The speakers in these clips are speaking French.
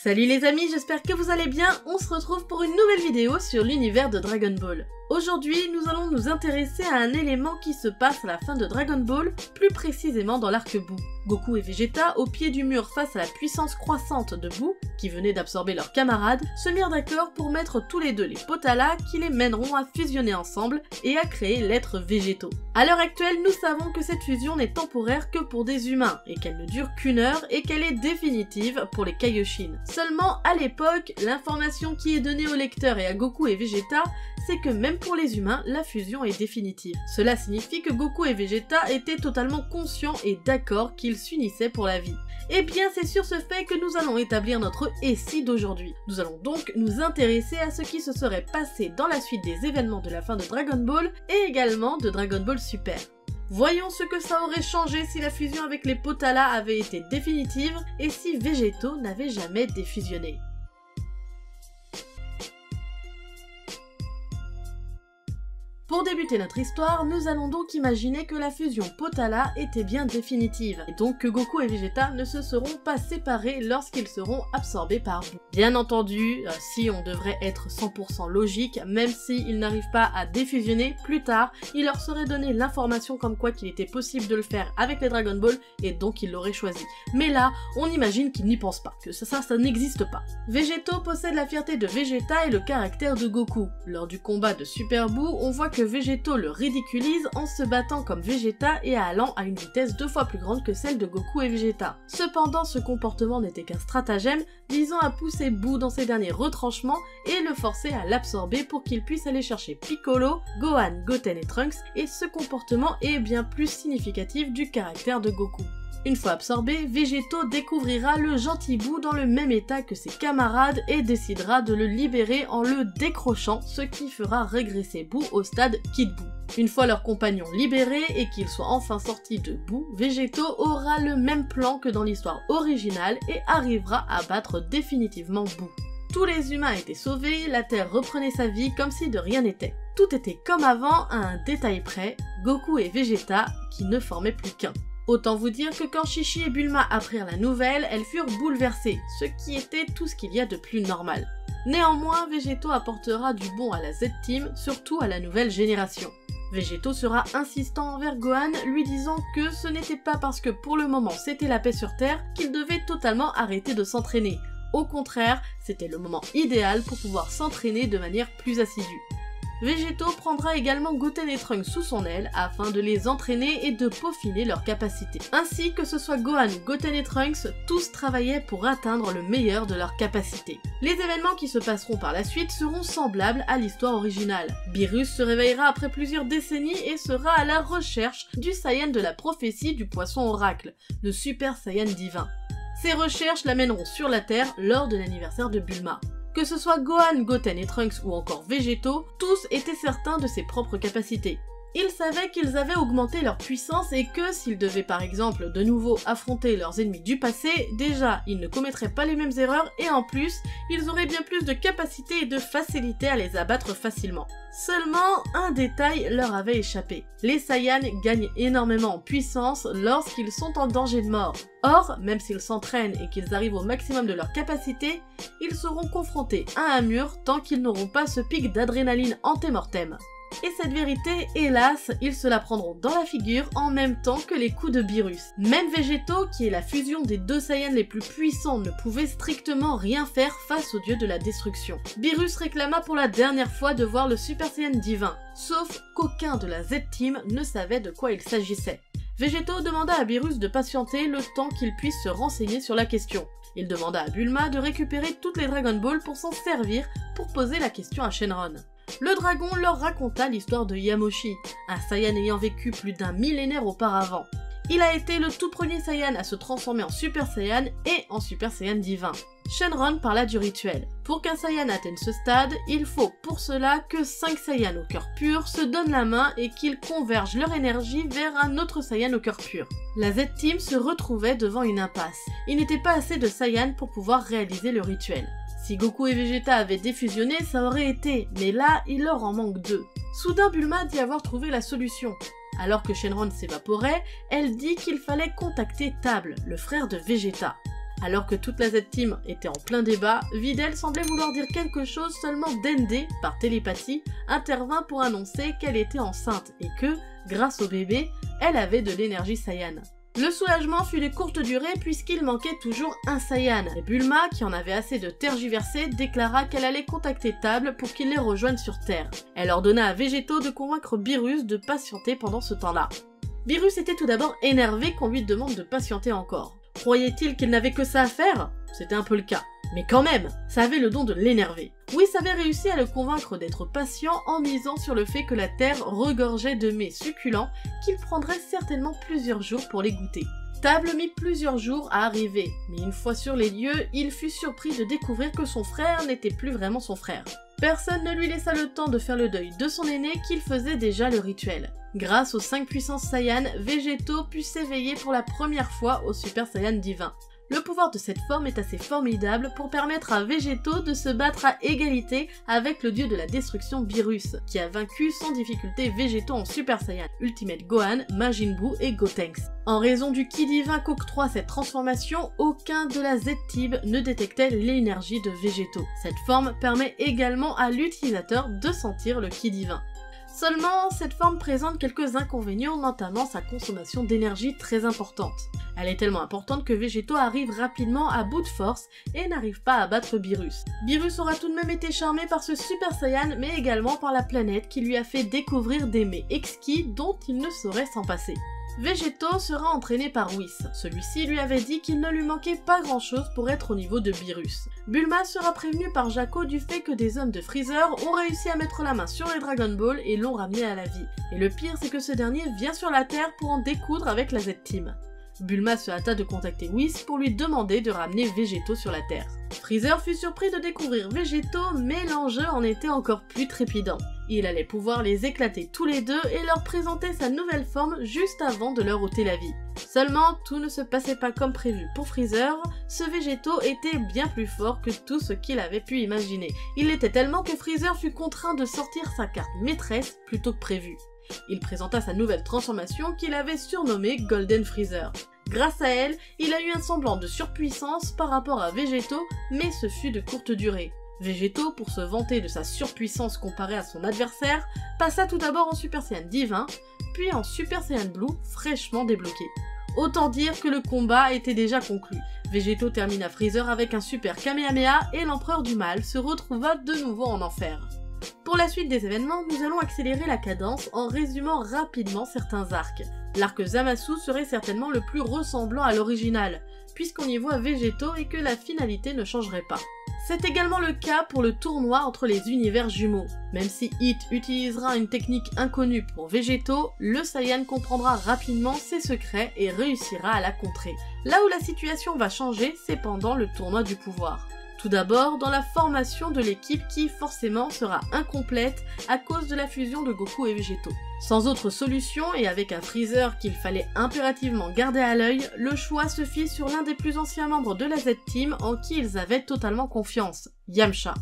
Salut les amis, j'espère que vous allez bien, on se retrouve pour une nouvelle vidéo sur l'univers de Dragon Ball. Aujourd'hui, nous allons nous intéresser à un élément qui se passe à la fin de Dragon Ball, plus précisément dans l'arc Boo. Goku et Vegeta, au pied du mur face à la puissance croissante de Boo, qui venait d'absorber leurs camarades, se mirent d'accord pour mettre tous les deux les Potala qui les mèneront à fusionner ensemble et à créer l'être Végétaux. À l'heure actuelle, nous savons que cette fusion n'est temporaire que pour des humains, et qu'elle ne dure qu'une heure et qu'elle est définitive pour les Kaioshin. Seulement, à l'époque, l'information qui est donnée au lecteur et à Goku et Vegeta, c'est que même pour les humains, la fusion est définitive. Cela signifie que Goku et Vegeta étaient totalement conscients et d'accord qu'ils s'unissaient pour la vie. Et bien c'est sur ce fait que nous allons établir notre récit d'aujourd'hui. Nous allons donc nous intéresser à ce qui se serait passé dans la suite des événements de la fin de Dragon Ball et également de Dragon Ball Super. Voyons ce que ça aurait changé si la fusion avec les Potala avait été définitive et si Végétaux n'avait jamais défusionné. Pour débuter notre histoire, nous allons donc imaginer que la fusion Potala était bien définitive, et donc que Goku et Vegeta ne se seront pas séparés lorsqu'ils seront absorbés par Boo. Bien entendu, si on devrait être 100% logique, même s'ils n'arrivent pas à défusionner, plus tard, il leur serait donné l'information comme quoi qu'il était possible de le faire avec les Dragon Ball, et donc ils l'auraient choisi. Mais là, on imagine qu'ils n'y pensent pas, que ça n'existe pas. Végétaux possède la fierté de Vegeta et le caractère de Goku. Lors du combat de Super Boo, on voit que Végétaux le ridiculise en se battant comme Vegeta et allant à une vitesse 2 fois plus grande que celle de Goku et Vegeta. Cependant, ce comportement n'était qu'un stratagème visant à pousser Boo dans ses derniers retranchements et le forcer à l'absorber pour qu'il puisse aller chercher Piccolo, Gohan, Goten et Trunks, et ce comportement est bien plus significatif du caractère de Goku. Une fois absorbé, Végétaux découvrira le gentil Boo dans le même état que ses camarades et décidera de le libérer en le décrochant, ce qui fera régresser Boo au stade Kid Boo. Une fois leurs compagnons libérés et qu'ils soient enfin sortis de Boo, Végétaux aura le même plan que dans l'histoire originale et arrivera à battre définitivement Boo. Tous les humains étaient sauvés, la Terre reprenait sa vie comme si de rien n'était. Tout était comme avant à un détail près, Goku et Vegeta qui ne formaient plus qu'un. Autant vous dire que quand Chi-Chi et Bulma apprirent la nouvelle, elles furent bouleversées, ce qui était tout ce qu'il y a de plus normal. Néanmoins, Végétaux apportera du bon à la Z-Team, surtout à la nouvelle génération. Végétaux sera insistant envers Gohan, lui disant que ce n'était pas parce que pour le moment c'était la paix sur Terre qu'il devait totalement arrêter de s'entraîner. Au contraire, c'était le moment idéal pour pouvoir s'entraîner de manière plus assidue. Végétaux prendra également Goten et Trunks sous son aile afin de les entraîner et de peaufiner leurs capacités. Ainsi que ce soit Gohan ou Goten et Trunks, tous travaillaient pour atteindre le meilleur de leurs capacités. Les événements qui se passeront par la suite seront semblables à l'histoire originale. Beerus se réveillera après plusieurs décennies et sera à la recherche du Saiyan de la prophétie du poisson oracle, le Super Saiyan divin. Ces recherches l'amèneront sur la Terre lors de l'anniversaire de Bulma. Que ce soit Gohan, Goten et Trunks ou encore Végétaux, tous étaient certains de ses propres capacités. Ils savaient qu'ils avaient augmenté leur puissance et que s'ils devaient par exemple de nouveau affronter leurs ennemis du passé, déjà ils ne commettraient pas les mêmes erreurs et en plus, ils auraient bien plus de capacité et de facilité à les abattre facilement. Seulement, un détail leur avait échappé. Les Saiyans gagnent énormément en puissance lorsqu'ils sont en danger de mort. Or, même s'ils s'entraînent et qu'ils arrivent au maximum de leur capacité, ils seront confrontés à un mur tant qu'ils n'auront pas ce pic d'adrénaline antémortem. Et cette vérité, hélas, ils se la prendront dans la figure en même temps que les coups de Beerus. Même Végétaux, qui est la fusion des deux Saiyans les plus puissants, ne pouvait strictement rien faire face au dieu de la destruction. Beerus réclama pour la dernière fois de voir le Super Saiyan divin, sauf qu'aucun de la Z-Team ne savait de quoi il s'agissait. Végétaux demanda à Beerus de patienter le temps qu'il puisse se renseigner sur la question. Il demanda à Bulma de récupérer toutes les Dragon Ball pour s'en servir pour poser la question à Shenron. Le dragon leur raconta l'histoire de Yamoshi, un Saiyan ayant vécu plus d'un millénaire auparavant. Il a été le tout premier Saiyan à se transformer en Super Saiyan et en Super Saiyan divin. Shenron parla du rituel. Pour qu'un Saiyan atteigne ce stade, il faut pour cela que 5 Saiyans au cœur pur se donnent la main et qu'ils convergent leur énergie vers un autre Saiyan au cœur pur. La Z-Team se retrouvait devant une impasse. Il n'était pas assez de Saiyans pour pouvoir réaliser le rituel. Si Goku et Vegeta avaient défusionné, ça aurait été, mais là, il leur en manque 2. Soudain, Bulma dit avoir trouvé la solution. Alors que Shenron s'évaporait, elle dit qu'il fallait contacter Table, le frère de Vegeta. Alors que toute la Z-Team était en plein débat, Videl semblait vouloir dire quelque chose, seulement Dende, par télépathie, intervint pour annoncer qu'elle était enceinte et que, grâce au bébé, elle avait de l'énergie Saiyan. Le soulagement fut de courte durée puisqu'il manquait toujours un Saiyan, et Bulma, qui en avait assez de tergiverser, déclara qu'elle allait contacter Table pour qu'il les rejoigne sur Terre. Elle ordonna à Végéto de convaincre Beerus de patienter pendant ce temps-là. Beerus était tout d'abord énervé qu'on lui demande de patienter encore. Croyait-il qu'il n'avait que ça à faire? C'était un peu le cas. Mais quand même, ça avait le don de l'énerver. Whis avait réussi à le convaincre d'être patient en misant sur le fait que la terre regorgeait de mets succulents qu'il prendrait certainement plusieurs jours pour les goûter. Table mit plusieurs jours à arriver, mais une fois sur les lieux, il fut surpris de découvrir que son frère n'était plus vraiment son frère. Personne ne lui laissa le temps de faire le deuil de son aîné qu'il faisait déjà le rituel. Grâce aux 5 puissances Saiyan, Végéto put s'éveiller pour la première fois au Super Saiyan divin. Le pouvoir de cette forme est assez formidable pour permettre à Végéto de se battre à égalité avec le dieu de la destruction Beerus, qui a vaincu sans difficulté Végéto en Super Saiyan, Ultimate Gohan, Majin Buu et Gotenks. En raison du ki divin qu'octroie cette transformation, aucun de la Z-Team ne détectait l'énergie de Végéto. Cette forme permet également à l'utilisateur de sentir le ki divin. Seulement, cette forme présente quelques inconvénients, notamment sa consommation d'énergie très importante. Elle est tellement importante que Végéto arrive rapidement à bout de force et n'arrive pas à battre Beerus. Beerus aura tout de même été charmé par ce Super Saiyan, mais également par la planète qui lui a fait découvrir des mets exquis dont il ne saurait s'en passer. Végéto sera entraîné par Whis. Celui-ci lui avait dit qu'il ne lui manquait pas grand-chose pour être au niveau de Beerus. Bulma sera prévenue par Jaco du fait que des hommes de Freezer ont réussi à mettre la main sur les Dragon Ball et l'ont ramené à la vie. Et le pire, c'est que ce dernier vient sur la Terre pour en découdre avec la Z-Team. Bulma se hâta de contacter Whis pour lui demander de ramener Végéto sur la Terre. Freezer fut surpris de découvrir Végéto, mais l'enjeu en était encore plus trépidant. Il allait pouvoir les éclater tous les deux et leur présenter sa nouvelle forme juste avant de leur ôter la vie. Seulement, tout ne se passait pas comme prévu pour Freezer, ce Végéto était bien plus fort que tout ce qu'il avait pu imaginer. Il l'était tellement que Freezer fut contraint de sortir sa carte maîtresse plutôt que prévu. Il présenta sa nouvelle transformation qu'il avait surnommée Golden Freezer. Grâce à elle, il a eu un semblant de surpuissance par rapport à Végéto, mais ce fut de courte durée. Végéto, pour se vanter de sa surpuissance comparée à son adversaire, passa tout d'abord en Super Saiyan divin, puis en Super Saiyan Blue fraîchement débloqué. Autant dire que le combat était déjà conclu. Végéto termina Freezer avec un super Kamehameha et l'empereur du mal se retrouva de nouveau en enfer. Pour la suite des événements, nous allons accélérer la cadence en résumant rapidement certains arcs. L'arc Zamasu serait certainement le plus ressemblant à l'original, puisqu'on y voit Végéto et que la finalité ne changerait pas. C'est également le cas pour le tournoi entre les univers jumeaux. Même si Hit utilisera une technique inconnue pour Végéto, le Saiyan comprendra rapidement ses secrets et réussira à la contrer. Là où la situation va changer, c'est pendant le tournoi du pouvoir. Tout d'abord, dans la formation de l'équipe qui forcément sera incomplète à cause de la fusion de Goku et Végéto. Sans autre solution et avec un Freezer qu'il fallait impérativement garder à l'œil, le choix se fit sur l'un des plus anciens membres de la Z-Team en qui ils avaient totalement confiance, Yamcha.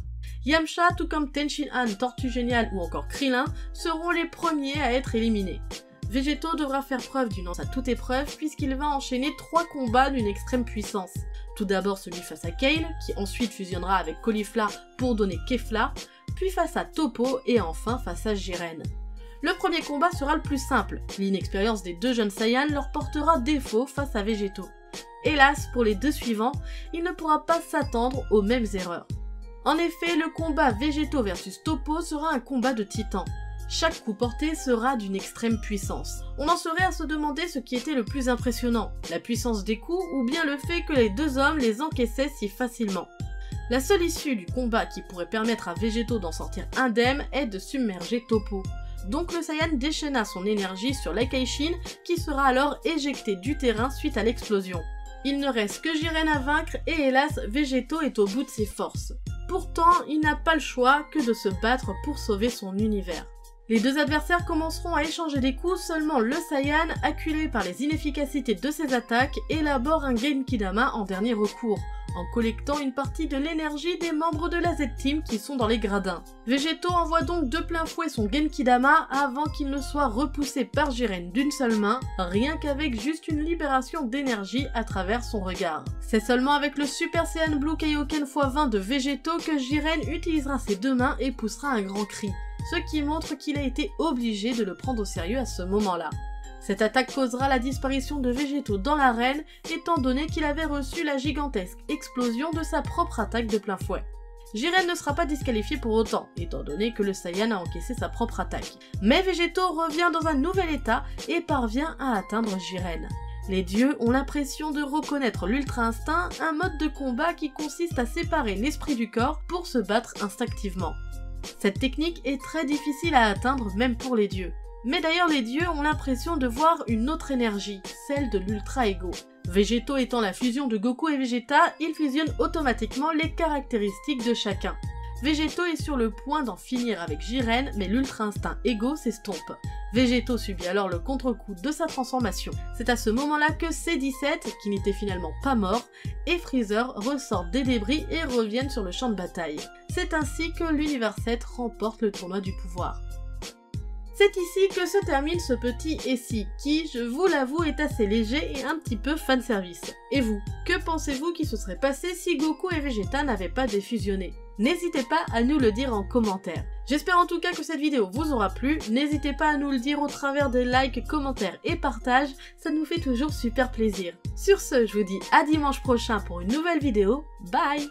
Yamcha, tout comme Tenshin Han, Tortue Géniale ou encore Krillin, seront les premiers à être éliminés. Végéto devra faire preuve d'une lance à toute épreuve puisqu'il va enchaîner 3 combats d'une extrême puissance. Tout d'abord celui face à Kale, qui ensuite fusionnera avec Caulifla pour donner Kefla, puis face à Toppo et enfin face à Jiren. Le premier combat sera le plus simple, l'inexpérience des deux jeunes Saiyans leur portera défaut face à Végéto. Hélas, pour les deux suivants, il ne pourra pas s'attendre aux mêmes erreurs. En effet, le combat Végéto versus Toppo sera un combat de titans. Chaque coup porté sera d'une extrême puissance. On en serait à se demander ce qui était le plus impressionnant, la puissance des coups ou bien le fait que les deux hommes les encaissaient si facilement. La seule issue du combat qui pourrait permettre à Végéto d'en sortir indemne est de submerger Toppo. Donc le Saiyan déchaîna son énergie sur l'Aikaishin qui sera alors éjecté du terrain suite à l'explosion. Il ne reste que Jiren à vaincre et hélas Végéto est au bout de ses forces. Pourtant, il n'a pas le choix que de se battre pour sauver son univers. Les deux adversaires commenceront à échanger des coups, seulement le Saiyan, acculé par les inefficacités de ses attaques, élabore un Genkidama en dernier recours, en collectant une partie de l'énergie des membres de la Z-Team qui sont dans les gradins. Végéto envoie donc de plein fouet son Genkidama avant qu'il ne soit repoussé par Jiren d'une seule main, rien qu'avec juste une libération d'énergie à travers son regard. C'est seulement avec le Super Saiyan Blue Kaioken x20 de Végéto que Jiren utilisera ses deux mains et poussera un grand cri, ce qui montre qu'il a été obligé de le prendre au sérieux à ce moment-là. Cette attaque causera la disparition de Végéto dans l'arène, étant donné qu'il avait reçu la gigantesque explosion de sa propre attaque de plein fouet. Jiren ne sera pas disqualifié pour autant, étant donné que le Saiyan a encaissé sa propre attaque. Mais Végéto revient dans un nouvel état et parvient à atteindre Jiren. Les dieux ont l'impression de reconnaître l'Ultra Instinct, un mode de combat qui consiste à séparer l'esprit du corps pour se battre instinctivement. Cette technique est très difficile à atteindre même pour les dieux. Mais d'ailleurs les dieux ont l'impression de voir une autre énergie, celle de l'Ultra Ego. Végéto étant la fusion de Goku et Vegeta, il fusionne automatiquement les caractéristiques de chacun. Végéto est sur le point d'en finir avec Jiren, mais l'Ultra Instinct Ego s'estompe. Végéto subit alors le contre-coup de sa transformation. C'est à ce moment-là que C-17, qui n'était finalement pas mort, et Freezer ressortent des débris et reviennent sur le champ de bataille. C'est ainsi que l'Univers 7 remporte le tournoi du pouvoir. C'est ici que se termine ce petit essai qui, je vous l'avoue, est assez léger et un petit peu fanservice. Et vous, que pensez-vous qui se serait passé si Goku et Vegeta n'avaient pas défusionné? N'hésitez pas à nous le dire en commentaire. J'espère en tout cas que cette vidéo vous aura plu, n'hésitez pas à nous le dire au travers des likes, commentaires et partages, ça nous fait toujours super plaisir. Sur ce, je vous dis à dimanche prochain pour une nouvelle vidéo, bye!